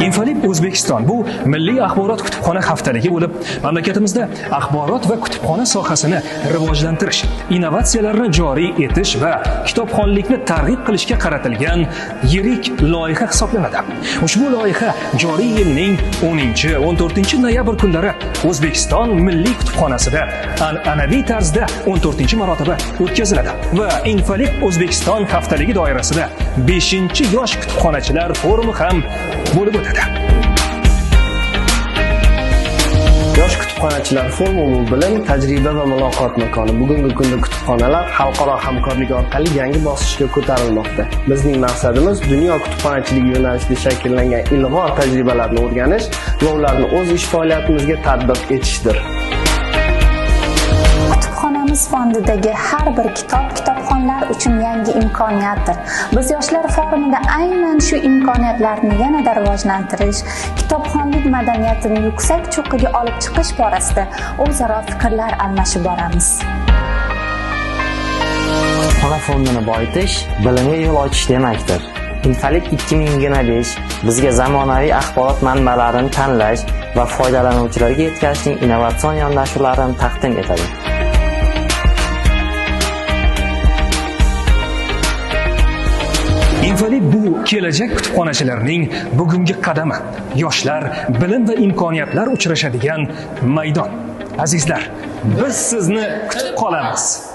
Infoliq O'zbekiston bu milliy axborot kutubxona haftaligi bo'lib, mamlakatimizda axborot va kutubxona sohasini rivojlantirish, innovatsiyalarni joriy etish va kitobxonlikni targ'ib qilishga qaratilgan yirik loyiha hisoblanadi. Ushbu loyiha joriy yilning 10-14 noyabr kunlari O'zbekiston Milliy kutubxonasida an'anaviy tarzda 14-marotaba o'tkaziladi va Infoliq O'zbekiston haftaligi doirasida 5-yosh kutubxonachilar forumi ham bo'lib o'tadi. Yosh kutubxonachilar forumi bu bilim, tajriba va muloqot makoni. Bugungi kunda kutubxonalar xalqaro hamkorlik orqali yangi bosqichga ko'tarilmoqda. Bizning maqsadimiz dunyo kutubxonachiligi yo'nalishida shakllangan ilg'or tajribalarni o'rganish va ularni o'z ish faoliyatimizga tatbiq etishdir. Kutubxonamiz fondidagi har bir kitob kitobxonlar uchun yangi imkoniyatdir. Biz yoshlar forumida aynan shu imkoniyatlarni yanada rivojlantirish, kitobxonlik madaniyatini yuksak cho'qqiga olib chiqish borasida o'zaro fikrlar almashib boramiz. Kutubxona fondini boyitish bilimga yo'l ochish demakdir. Infoliq 2025 bizga zamonaviy axborot manbalarini tanlash va foydalanuvchilarga yetkazishning innovatsion yondashuvlarini taqdim etadi. Infoliq bu kelajak kutubxonachilarining bugungi qadami. Yoshlar bilim va imkoniyatlar uchrashadigan maydon. Azizlar, biz sizni kutib qolamiz.